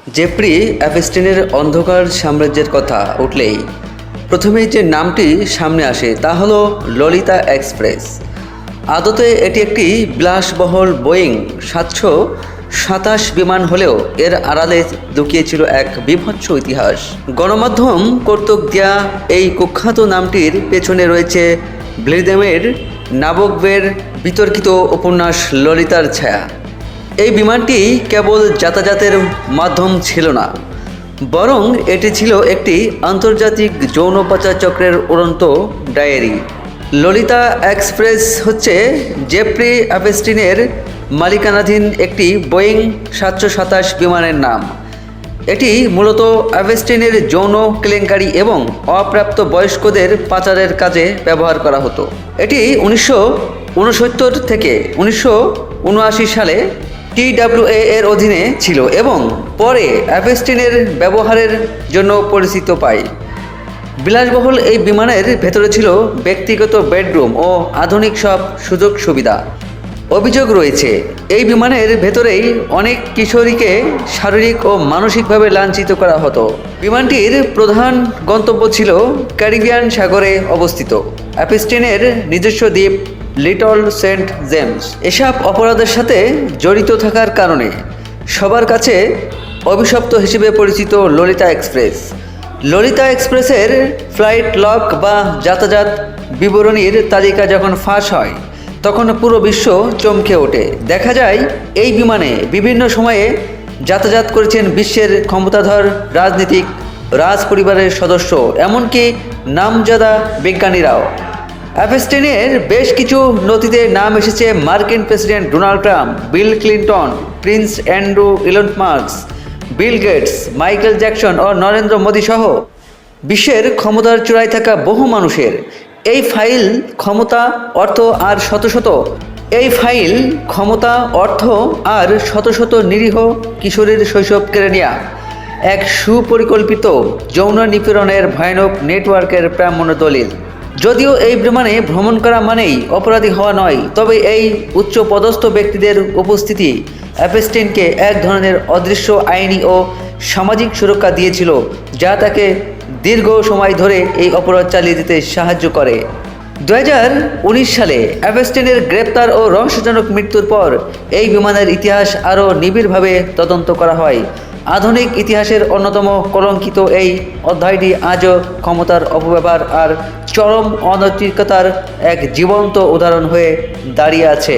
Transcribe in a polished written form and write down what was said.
Jeffrey অ্যাপস্টিনের অন্ধকার সাম্রাজ্যের কথা উঠলেই প্রথমেই যে নামটি সামনে আসে তা হলো ললিতা এক্সপ্রেস। আদতে এটি একটি বিলাসবহুল বোয়িং 727 বিমান হলেও এর আড়ালে লুকিয়েছিল এক বীভৎস ইতিহাস। গণমাধ্যম কর্তৃক দেয়া এই কুখ্যাত নামটির পেছনে রয়েছে ভ্লাদিমির নাবোকভের বিতর্কিত উপন্যাস ললিতার ছায়া। এই বিমানটি কেবল যাতায়াতের মাধ্যম ছিল না, বরং এটি ছিল একটি আন্তর্জাতিক যৌন পাচার চক্রের উড়ন্ত ডায়েরি। ললিতা এক্সপ্রেস হচ্ছে জেফ্রি অ্যাপস্টিনের মালিকানাধীন একটি বোয়িং 727 বিমানের নাম। এটি মূলত অ্যাপস্টিনের যৌন কেলেঙ্কারি এবং অপ্রাপ্ত বয়স্কদের পাচারের কাজে ব্যবহার করা হতো। এটি 1969 থেকে 1979 সালে TWA এর অধীনে ছিল এবং পরে অ্যাপস্টিনের ব্যবহারের জন্য পরিচিত পায়। বিলাসবহুল এই বিমানের ভেতরে ছিল ব্যক্তিগত বেডরুম ও আধুনিক সব সুযোগ সুবিধা। অভিযোগ রয়েছে এই বিমানের ভেতরেই অনেক কিশোরীকে শারীরিক ও মানসিকভাবে লাঞ্ছিত করা হতো। বিমানটির প্রধান গন্তব্য ছিল ক্যারিবিয়ান সাগরে অবস্থিত অ্যাপস্টিনের নিজস্ব দ্বীপ লিটল সেন্ট জেমস। এসব অপরাধের সাথে জড়িত থাকার কারণে সবার কাছে অভিশপ্ত হিসেবে পরিচিত ললিতা এক্সপ্রেস। ললিতা এক্সপ্রেসের ফ্লাইট লগ বা যাতায়াত বিবরণীর তালিকা যখন ফাঁস হয় তখন পুরো বিশ্ব চমকে ওঠে। দেখা যায় এই বিমানে বিভিন্ন সময়ে যাতায়াত করেছেন বিশ্বের ক্ষমতাধর রাজনীতিক, রাজ পরিবারের সদস্য, এমনকি নামজাদা বিজ্ঞানীরাও। অ্যাপস্টিনের বেশ কিছু নথিতে নাম এসেছে মার্কিন president Donald Trump, Bill Clinton, Prince Andrew, Elon Musk, Bill Gates, Michael Jackson ও নরেন্দ্র মোদী সহ বিশ্বের ক্ষমতার চূড়ায় থাকা বহু মানুষের। এই ফাইল ক্ষমতা, অর্থ আর শত শত নিরীহ কিশোরীর শৈশব কেড়ে নেয়া এক সুপরিকল্পিত যৌন নিপীড়নের ভয়ানক নেটওয়ার্কের প্রামাণ্য দলিল। যদিও এই বিমানে ভ্রমণ করা মানেই অপরাধী হওয়া নয়, তবে এই উচ্চপদস্থ ব্যক্তিদের উপস্থিতি অ্যাপস্টিনকে এক ধরনের অদৃশ্য আইনি ও সামাজিক সুরক্ষা দিয়েছিল, যা তাকে দীর্ঘ সময় ধরে এই অপরাধ চালিয়ে যেতে সাহায্য করে। 2019 সালে অ্যাপস্টিনের গ্রেপ্তার ও রহস্যজনক মৃত্যুর পর এই বিমানের ইতিহাস আরও নিবিড়ভাবে তদন্ত করা হয়। আধুনিক ইতিহাসের অন্যতম কলঙ্কিত এই অধ্যায়টি আজও ক্ষমতার অপব্যবহার আর চরম অনৈতিকতার এক জীবন্ত উদাহরণ হয়ে দাঁড়িয়ে আছে।